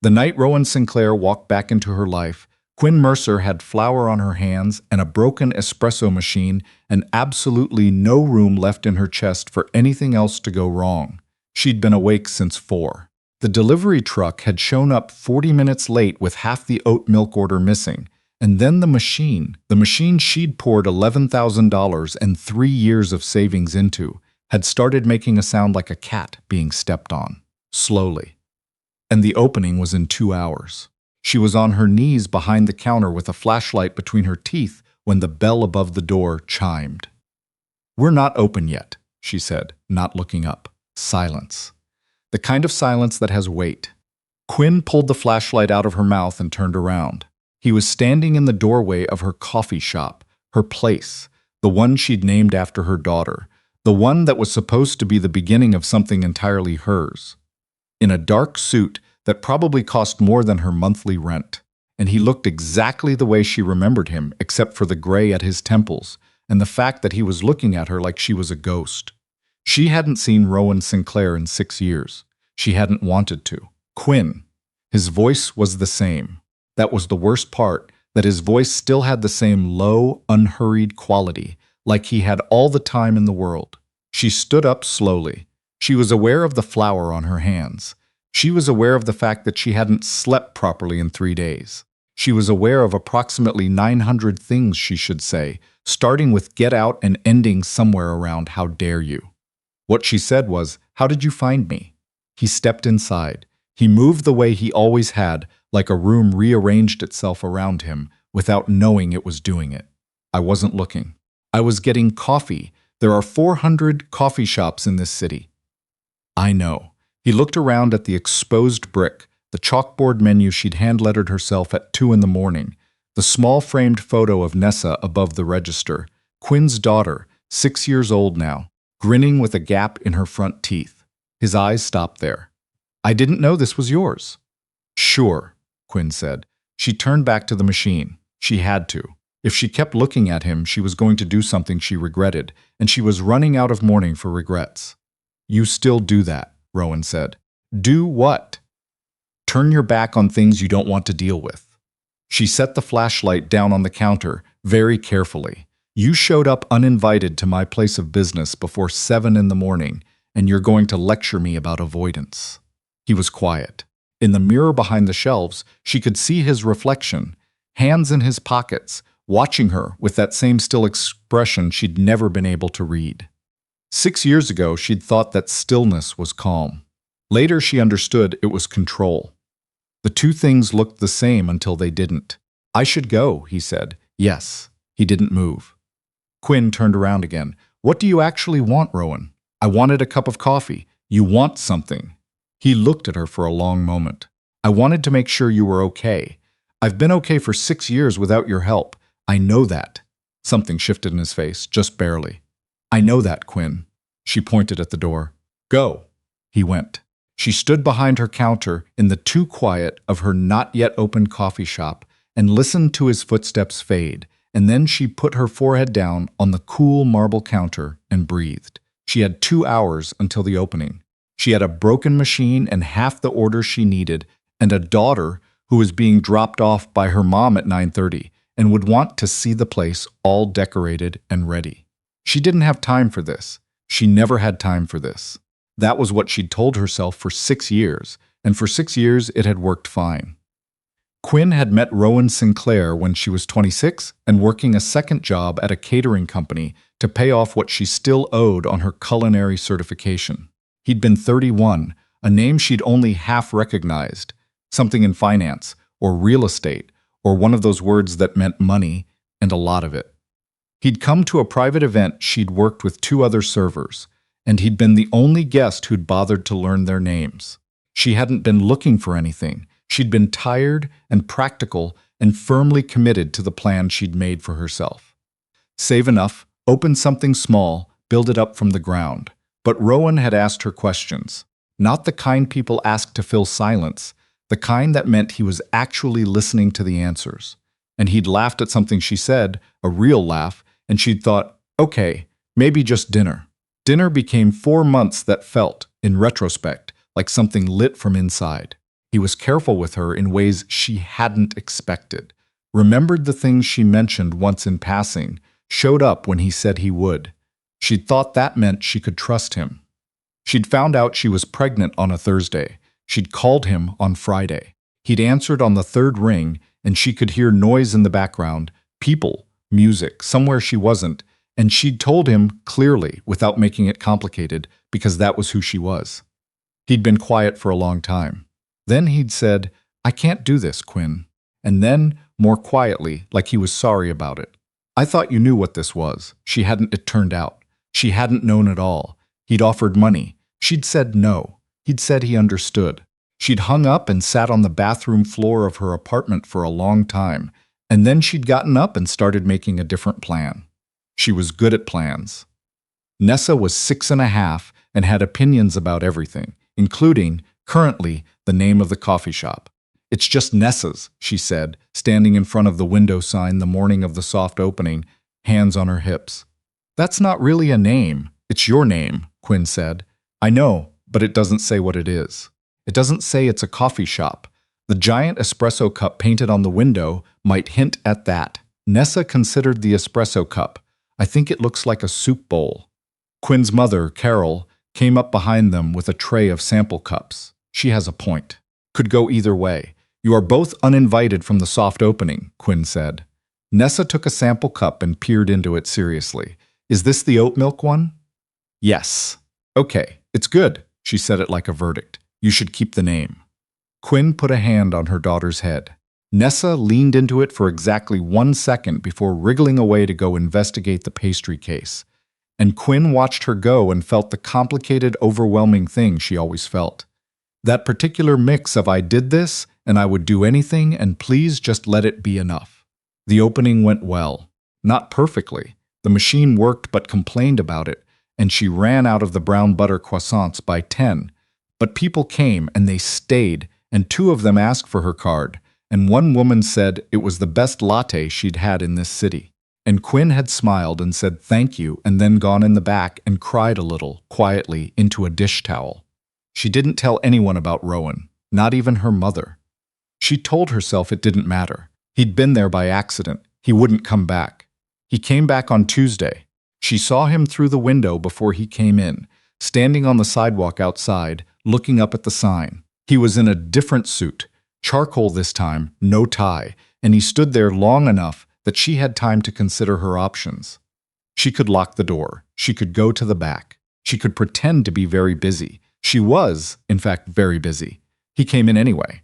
The night Rowan Sinclair walked back into her life, Quinn Mercer had flour on her hands and a broken espresso machine and absolutely no room left in her chest for anything else to go wrong. She'd been awake since 4. The delivery truck had shown up 40 minutes late with half the oat milk order missing. And then the machine she'd poured $11,000 and 3 years of savings into, had started making a sound like a cat being stepped on, slowly. And the opening was in 2 hours. She was on her knees behind the counter with a flashlight between her teeth when the bell above the door chimed. "We're not open yet," she said, not looking up. Silence. The kind of silence that has weight. Quinn pulled the flashlight out of her mouth and turned around. He was standing in the doorway of her coffee shop, her place, the one she'd named after her daughter, the one that was supposed to be the beginning of something entirely hers. In a dark suit that probably cost more than her monthly rent, and he looked exactly the way she remembered him except for the gray at his temples and the fact that he was looking at her like she was a ghost. She hadn't seen Rowan Sinclair in 6 years. She hadn't wanted to. Quinn. His voice was the same. That was the worst part, that his voice still had the same low, unhurried quality, like he had all the time in the world. She stood up slowly. She was aware of the flour on her hands. She was aware of the fact that she hadn't slept properly in 3 days. She was aware of approximately 900 things she should say, starting with "get out" and ending somewhere around "how dare you." What she said was, "How did you find me?" He stepped inside. He moved the way he always had, like a room rearranged itself around him, without knowing it was doing it. "I wasn't looking. I was getting coffee. There are 400 coffee shops in this city." "I know." He looked around at the exposed brick, the chalkboard menu she'd hand-lettered herself at 2 in the morning, the small framed photo of Nessa above the register, Quinn's daughter, 6 years old now, grinning with a gap in her front teeth. His eyes stopped there. "I didn't know this was yours." "Sure," Quinn said. She turned back to the machine. She had to. If she kept looking at him, she was going to do something she regretted, and she was running out of mourning for regrets. "You still do that," Rowan said. "Do what?" "Turn your back on things you don't want to deal with." She set the flashlight down on the counter, very carefully. "You showed up uninvited to my place of business before 7 in the morning, and you're going to lecture me about avoidance." He was quiet. In the mirror behind the shelves, she could see his reflection, hands in his pockets, watching her with that same still expression she'd never been able to read. 6 years ago, she'd thought that stillness was calm. Later, she understood it was control. The two things looked the same until they didn't. "I should go," he said. "Yes." He didn't move. Quinn turned around again. "What do you actually want, Rowan?" "I wanted a cup of coffee." "You want something." He looked at her for a long moment. "I wanted to make sure you were okay. I've been okay for 6 years without your help. I know that." Something shifted in his face, just barely. "I know that, Quinn." She pointed at the door. "Go." He went. She stood behind her counter in the too quiet of her not-yet-open coffee shop and listened to his footsteps fade, and then she put her forehead down on the cool marble counter and breathed. She had 2 hours until the opening. She had a broken machine and half the orders she needed, and a daughter who was being dropped off by her mom at 9:30 and would want to see the place all decorated and ready. She didn't have time for this. She never had time for this. That was what she'd told herself for 6 years, and for 6 years it had worked fine. Quinn had met Rowan Sinclair when she was 26 and working a second job at a catering company to pay off what she still owed on her culinary certification. He'd been 31, a name she'd only half recognized, something in finance or real estate or one of those words that meant money and a lot of it. He'd come to a private event she'd worked with 2 other servers, and he'd been the only guest who'd bothered to learn their names. She hadn't been looking for anything. She'd been tired and practical and firmly committed to the plan she'd made for herself. Save enough, open something small, build it up from the ground. But Rowan had asked her questions, not the kind people ask to fill silence, the kind that meant he was actually listening to the answers. And he'd laughed at something she said, a real laugh, and she'd thought, okay, maybe just dinner. Dinner became 4 months that felt, in retrospect, like something lit from inside. He was careful with her in ways she hadn't expected, remembered the things she mentioned once in passing, showed up when he said he would. She'd thought that meant she could trust him. She'd found out she was pregnant on a Thursday. She'd called him on Friday. He'd answered on the third ring, and she could hear noise in the background, people, music, somewhere she wasn't, and she'd told him clearly, without making it complicated, because that was who she was. He'd been quiet for a long time. Then he'd said, "I can't do this, Quinn." And then, more quietly, like he was sorry about it. "I thought you knew what this was." She hadn't, it turned out. She hadn't known at all. He'd offered money. She'd said no. He'd said he understood. She'd hung up and sat on the bathroom floor of her apartment for a long time, and then she'd gotten up and started making a different plan. She was good at plans. Nessa was 6.5 and had opinions about everything, including, currently, the name of the coffee shop. "It's just Nessa's," she said, standing in front of the window sign the morning of the soft opening, hands on her hips. "That's not really a name. It's your name," Quinn said. "I know, but it doesn't say what it is. It doesn't say it's a coffee shop. The giant espresso cup painted on the window might hint at that." Nessa considered the espresso cup. "I think it looks like a soup bowl." Quinn's mother, Carol, came up behind them with a tray of sample cups. "She has a point. Could go either way. You are both uninvited from the soft opening," Quinn said. Nessa took a sample cup and peered into it seriously. "Is this the oat milk one?" "Yes." "Okay, it's good." She said it like a verdict. "You should keep the name." Quinn put a hand on her daughter's head. Nessa leaned into it for exactly 1 second before wriggling away to go investigate the pastry case. And Quinn watched her go and felt the complicated, overwhelming thing she always felt. That particular mix of "I did this, and I would do anything, and please just let it be enough." The opening went well. Not perfectly. The machine worked but complained about it, and she ran out of the brown butter croissants by 10. But people came, and they stayed, and 2 of them asked for her card, and one woman said it was the best latte she'd had in this city. And Quinn had smiled and said thank you and then gone in the back and cried a little, quietly, into a dish towel. She didn't tell anyone about Rowan, not even her mother. She told herself it didn't matter. He'd been there by accident. He wouldn't come back. He came back on Tuesday. She saw him through the window before he came in, standing on the sidewalk outside, looking up at the sign. He was in a different suit, charcoal this time, no tie, and he stood there long enough that she had time to consider her options. She could lock the door. She could go to the back. She could pretend to be very busy. She was, in fact, very busy. He came in anyway.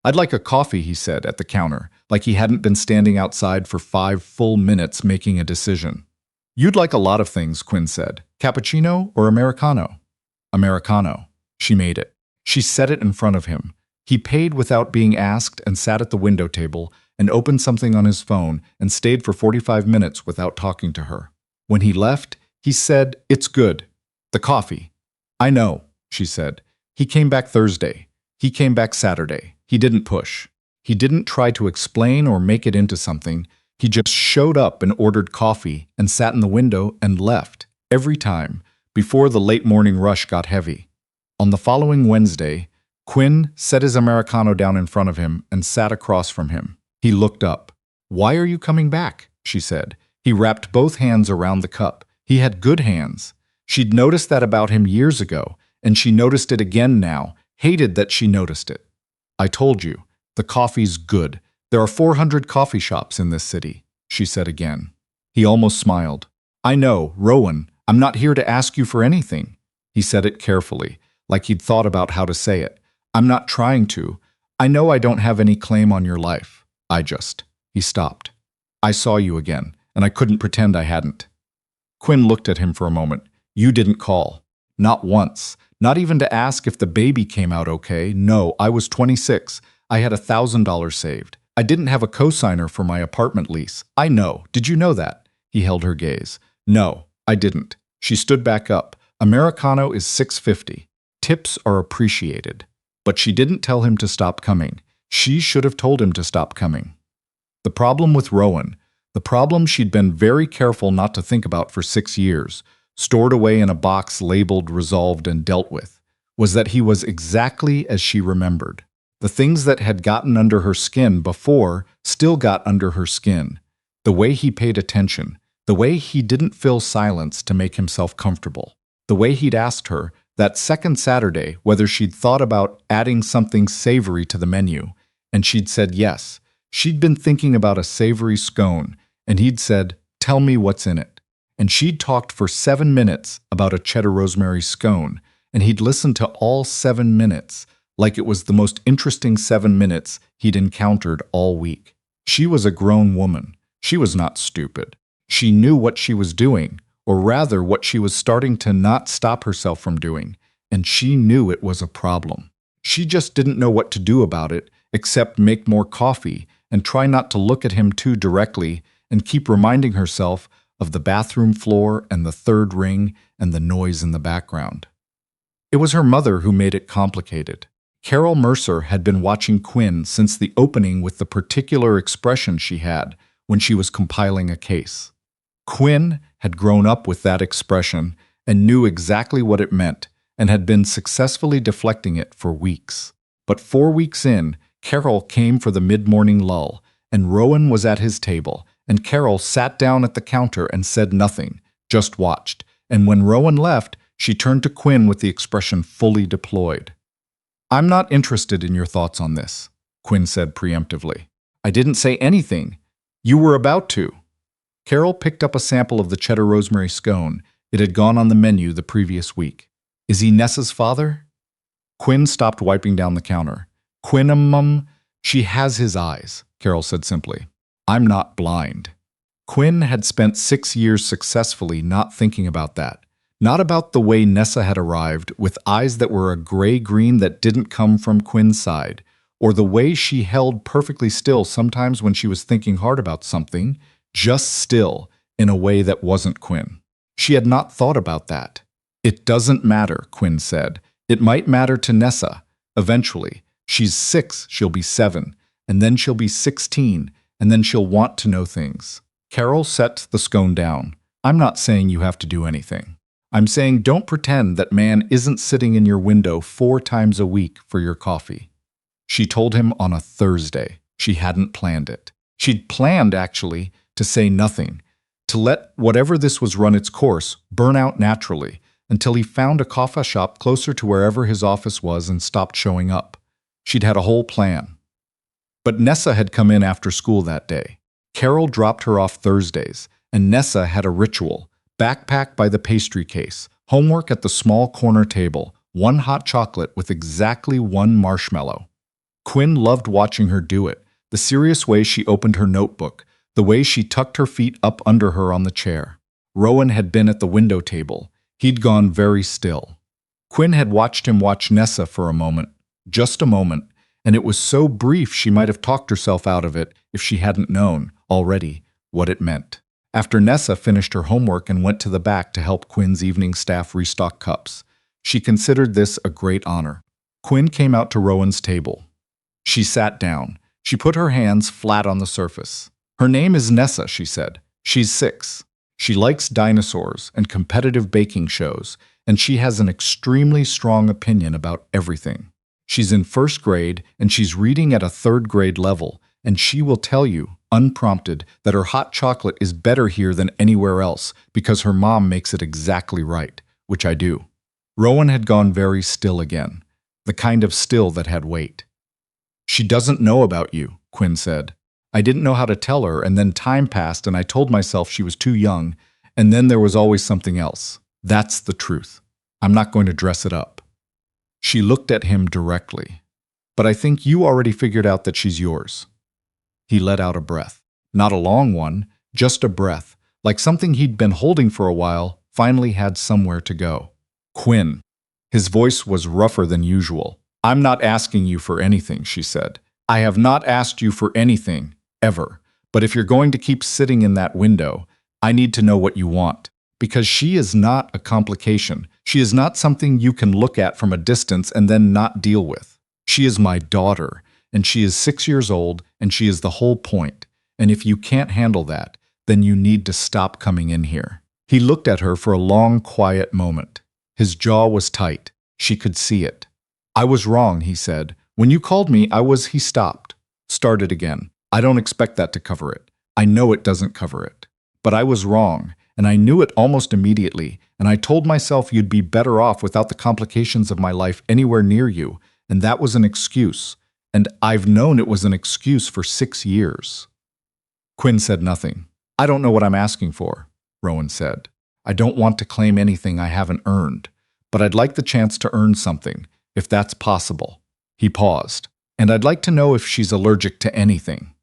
"I'd like a coffee," he said at the counter, like he hadn't been standing outside for 5 full minutes making a decision. "You'd like a lot of things," Quinn said. "Cappuccino or americano?" "Americano." She made it. She set it in front of him. He paid without being asked and sat at the window table and opened something on his phone and stayed for 45 minutes without talking to her. When he left, he said, "It's good. The coffee." "I know," she said. "He came back Thursday. He came back Saturday. He didn't push. He didn't try to explain or make it into something. He just showed up and ordered coffee and sat in the window and left, every time, before the late morning rush got heavy." On the following Wednesday, Quinn set his Americano down in front of him and sat across from him. He looked up. "Why are you coming back?" she said. He wrapped both hands around the cup. He had good hands. She'd noticed that about him years ago, and she noticed it again now, hated that she noticed it. "I told you, the coffee's good. There are 400 coffee shops in this city," she said again. He almost smiled. "I know, Rowan, I'm not here to ask you for anything." He said it carefully, like he'd thought about how to say it. "I'm not trying to. I know I don't have any claim on your life. I just..." He stopped. "I saw you again, and I couldn't pretend I hadn't." Quinn looked at him for a moment. "You didn't call. Not once. Not even to ask if the baby came out okay. No, I was 26. I had $1,000 saved. I didn't have a cosigner for my apartment lease. I know. Did you know that?" He held her gaze. "No, I didn't." She stood back up. "Americano is $6.50. Tips are appreciated." But she didn't tell him to stop coming. She should have told him to stop coming. The problem with Rowan, the problem she'd been very careful not to think about for 6 years, stored away in a box labeled resolved and dealt with, was that he was exactly as she remembered. The things that had gotten under her skin before still got under her skin. The way he paid attention, the way he didn't fill silence to make himself comfortable, the way he'd asked her that second Saturday whether she'd thought about adding something savory to the menu, and she'd said yes. She'd been thinking about a savory scone, and he'd said, "Tell me what's in it." And she'd talked for 7 minutes about a cheddar rosemary scone, and he'd listened to all 7 minutes, like it was the most interesting 7 minutes he'd encountered all week. She was a grown woman. She was not stupid. She knew what she was doing, or rather what she was starting to not stop herself from doing, and she knew it was a problem. She just didn't know what to do about it, except make more coffee and try not to look at him too directly and keep reminding herself of the bathroom floor and the third ring and the noise in the background. It was her mother who made it complicated. Carol Mercer had been watching Quinn since the opening with the particular expression she had when she was compiling a case. Quinn had grown up with that expression and knew exactly what it meant and had been successfully deflecting it for weeks. But 4 weeks in, Carol came for the mid-morning lull, and Rowan was at his table, and Carol sat down at the counter and said nothing, just watched, and when Rowan left, she turned to Quinn with the expression fully deployed. "I'm not interested in your thoughts on this," Quinn said preemptively. "I didn't say anything. You were about to." Carol picked up a sample of the cheddar rosemary scone. It had gone on the menu the previous week. "Is he Nessa's father?" Quinn stopped wiping down the counter. "Quinn, she has his eyes," Carol said simply. "I'm not blind." Quinn had spent 6 years successfully not thinking about that. Not about the way Nessa had arrived with eyes that were a gray-green that didn't come from Quinn's side, or the way she held perfectly still sometimes when she was thinking hard about something, just still, in a way that wasn't Quinn. She had not thought about that. "It doesn't matter," Quinn said. "It might matter to Nessa. Eventually. She's 6, she'll be 7, and then she'll be 16, and then she'll want to know things." Carol set the scone down. "I'm not saying you have to do anything. I'm saying don't pretend that man isn't sitting in your window 4 times a week for your coffee." She told him on a Thursday. She hadn't planned it. She'd planned, actually, to say nothing, to let whatever this was run its course, burn out naturally, until he found a coffee shop closer to wherever his office was and stopped showing up. She'd had a whole plan. But Nessa had come in after school that day. Carol dropped her off Thursdays, and Nessa had a ritual. Backpack by the pastry case, homework at the small corner table, 1 hot chocolate with exactly 1 marshmallow. Quinn loved watching her do it, the serious way she opened her notebook, the way she tucked her feet up under her on the chair. Rowan had been at the window table. He'd gone very still. Quinn had watched him watch Nessa for a moment, just a moment, and it was so brief she might have talked herself out of it if she hadn't known, already, what it meant. After Nessa finished her homework and went to the back to help Quinn's evening staff restock cups, she considered this a great honor. Quinn came out to Rowan's table. She sat down. She put her hands flat on the surface. "Her name is Nessa," she said. "She's 6. She likes dinosaurs and competitive baking shows, and she has an extremely strong opinion about everything. She's in 1st grade, and she's reading at a 3rd grade level, and she will tell you, unprompted, that her hot chocolate is better here than anywhere else because her mom makes it exactly right, which I do." Rowan had gone very still again, the kind of still that had weight. "She doesn't know about you," Quinn said. "I didn't know how to tell her, and then time passed and I told myself she was too young, and then there was always something else. That's the truth. I'm not going to dress it up." She looked at him directly. "But I think you already figured out that she's yours." He let out a breath. Not a long one, just a breath, like something he'd been holding for a while finally had somewhere to go. "Quinn." His voice was rougher than usual. "I'm not asking you for anything," she said. "I have not asked you for anything, ever. But if you're going to keep sitting in that window, I need to know what you want. Because she is not a complication. She is not something you can look at from a distance and then not deal with. She is my daughter, and she is 6 years old, and she is the whole point. And if you can't handle that, then you need to stop coming in here." He looked at her for a long, quiet moment. His jaw was tight. She could see it. "I was wrong," he said, When you called me, he stopped. Started again. I don't expect that to cover it. I know it doesn't cover it. But I was wrong, and I knew it almost immediately, and I told myself you'd be better off without the complications of my life anywhere near you, and that was an excuse. And I've known it was an excuse for 6 years. Quinn said nothing. I don't know what I'm asking for, Rowan said. I don't want to claim anything I haven't earned, but I'd like the chance to earn something, if that's possible. He paused. And I'd like to know if she's allergic to anything.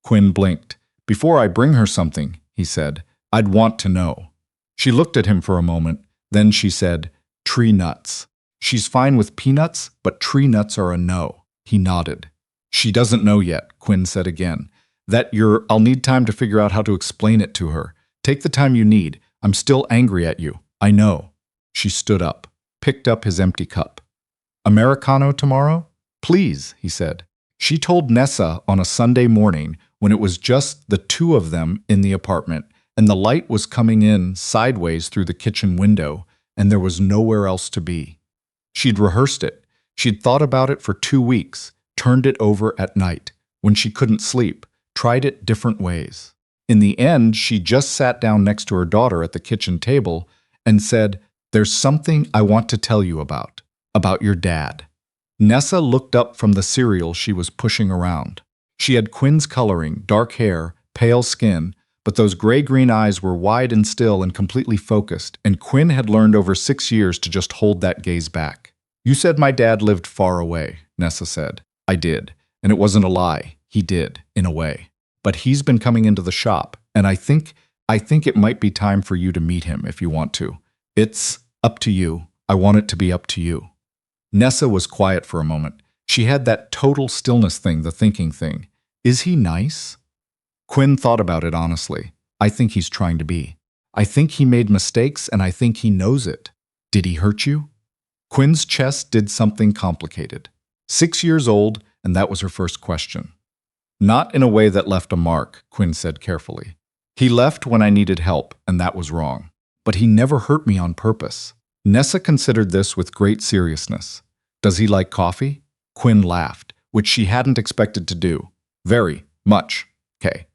Quinn blinked. Before I bring her something, he said, I'd want to know. She looked at him for a moment. Then she said, tree nuts. She's fine with peanuts, but tree nuts are a no. He nodded. She doesn't know yet, Quinn said again. I'll need time to figure out how to explain it to her. Take the time you need. I'm still angry at you. I know. She stood up, picked up his empty cup. Americano tomorrow? Please, he said. She told Nessa on a Sunday morning when it was just the two of them in the apartment, and the light was coming in sideways through the kitchen window, and there was nowhere else to be. She'd rehearsed it. She'd thought about it for 2 weeks, turned it over at night, when she couldn't sleep, tried it different ways. In the end, she just sat down next to her daughter at the kitchen table and said, There's something I want to tell you about your dad. Nessa looked up from the cereal she was pushing around. She had Quinn's coloring, dark hair, pale skin, but those gray-green eyes were wide and still and completely focused, and Quinn had learned over 6 years to just hold that gaze back. You said my dad lived far away, Nessa said. I did, and it wasn't a lie. He did, in a way. But he's been coming into the shop, and I think it might be time for you to meet him if you want to. It's up to you. I want it to be up to you. Nessa was quiet for a moment. She had that total stillness thing, the thinking thing. Is he nice? Quinn thought about it honestly. I think he's trying to be. I think he made mistakes, and I think he knows it. Did he hurt you? Quinn's chest did something complicated. 6 years old, and that was her first question. Not in a way that left a mark, Quinn said carefully. He left when I needed help, and that was wrong. But he never hurt me on purpose. Nessa considered this with great seriousness. Does he like coffee? Quinn laughed, which she hadn't expected to do. Very much. Okay.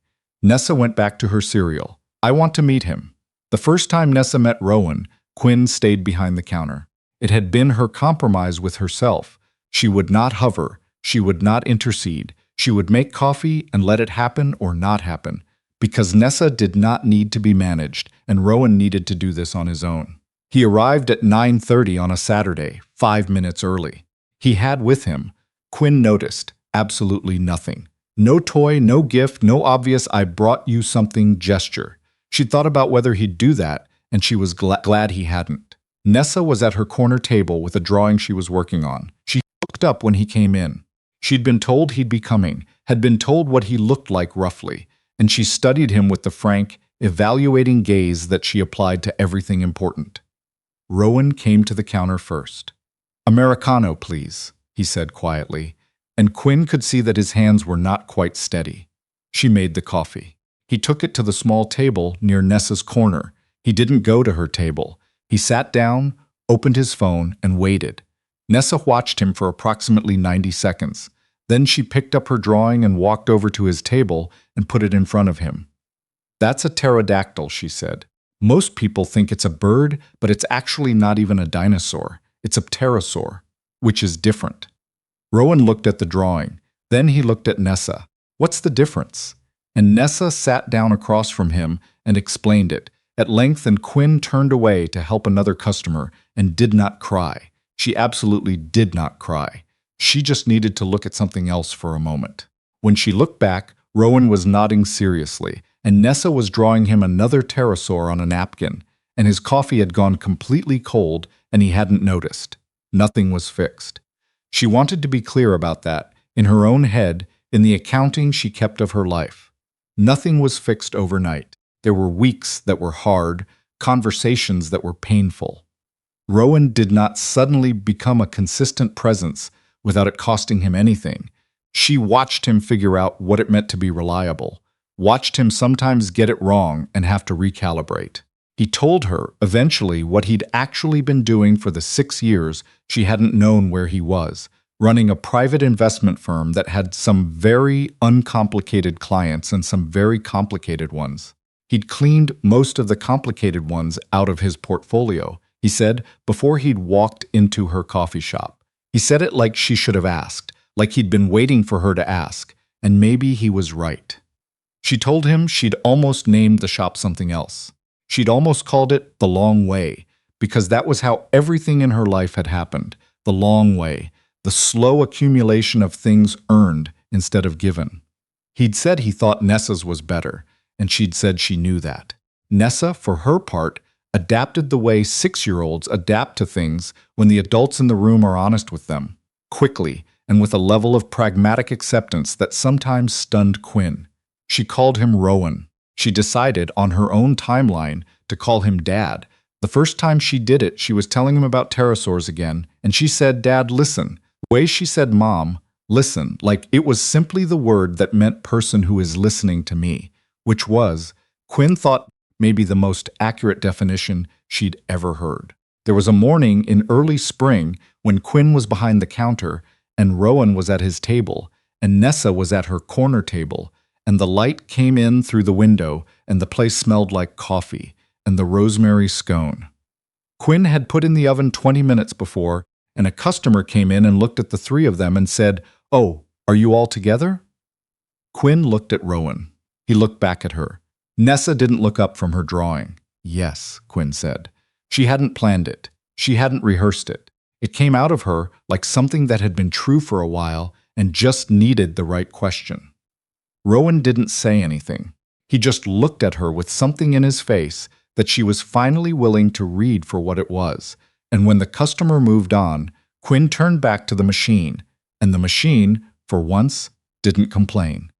Nessa went back to her cereal. I want to meet him. The first time Nessa met Rowan, Quinn stayed behind the counter. It had been her compromise with herself. She would not hover. She would not intercede. She would make coffee and let it happen or not happen. Because Nessa did not need to be managed, and Rowan needed to do this on his own. He arrived at 9:30 on a Saturday, 5 minutes early. He had with him, Quinn noticed, absolutely nothing. No toy, no gift, no obvious I brought you something gesture. She thought about whether he'd do that, and she was glad he hadn't. Nessa was at her corner table with a drawing she was working on. She looked up when he came in. She'd been told he'd be coming, had been told what he looked like roughly, and she studied him with the frank, evaluating gaze that she applied to everything important. Rowan came to the counter first. Americano, please, he said quietly, and Quinn could see that his hands were not quite steady. She made the coffee. He took it to the small table near Nessa's corner. He didn't go to her table. He sat down, opened his phone, and waited. Nessa watched him for approximately 90 seconds. Then she picked up her drawing and walked over to his table and put it in front of him. That's a pterodactyl, she said. Most people think it's a bird, but it's actually not even a dinosaur. It's a pterosaur, which is different. Rowan looked at the drawing. Then he looked at Nessa. What's the difference? And Nessa sat down across from him and explained it at length, and Quinn turned away to help another customer and did not cry. She absolutely did not cry. She just needed to look at something else for a moment. When she looked back, Rowan was nodding seriously, and Nessa was drawing him another pterosaur on a napkin, and his coffee had gone completely cold, and he hadn't noticed. Nothing was fixed. She wanted to be clear about that, in her own head, in the accounting she kept of her life. Nothing was fixed overnight. There were weeks that were hard, conversations that were painful. Rowan did not suddenly become a consistent presence without it costing him anything. She watched him figure out what it meant to be reliable, watched him sometimes get it wrong and have to recalibrate. He told her, eventually, what he'd actually been doing for the 6 years she hadn't known where he was, running a private investment firm that had some very uncomplicated clients and some very complicated ones. He'd cleaned most of the complicated ones out of his portfolio, he said, before he'd walked into her coffee shop. He said it like she should have asked, like he'd been waiting for her to ask, and maybe he was right. She told him she'd almost named the shop something else. She'd almost called it The Long Way, because that was how everything in her life had happened, the long way, the slow accumulation of things earned instead of given. He'd said he thought Nessa's was better, and she'd said she knew that. Nessa, for her part, adapted the way 6-year-olds adapt to things when the adults in the room are honest with them, quickly and with a level of pragmatic acceptance that sometimes stunned Quinn. She called him Rowan. She decided, on her own timeline, to call him Dad. The first time she did it, she was telling him about pterosaurs again, and she said, "Dad, listen." The way she said "Mom, listen," like it was simply the word that meant person who is listening to me, which was, Quinn thought, maybe the most accurate definition she'd ever heard. There was a morning in early spring when Quinn was behind the counter, and Rowan was at his table, and Nessa was at her corner table, and the light came in through the window, and the place smelled like coffee and the rosemary scone. Quinn had put in the oven 20 minutes before, and a customer came in and looked at the three of them and said, "Oh, are you all together?" Quinn looked at Rowan. He looked back at her. Nessa didn't look up from her drawing. "Yes," Quinn said. She hadn't planned it. She hadn't rehearsed it. It came out of her like something that had been true for a while and just needed the right question. Rowan didn't say anything. He just looked at her with something in his face that she was finally willing to read for what it was. And when the customer moved on, Quinn turned back to the machine, and the machine, for once, didn't complain.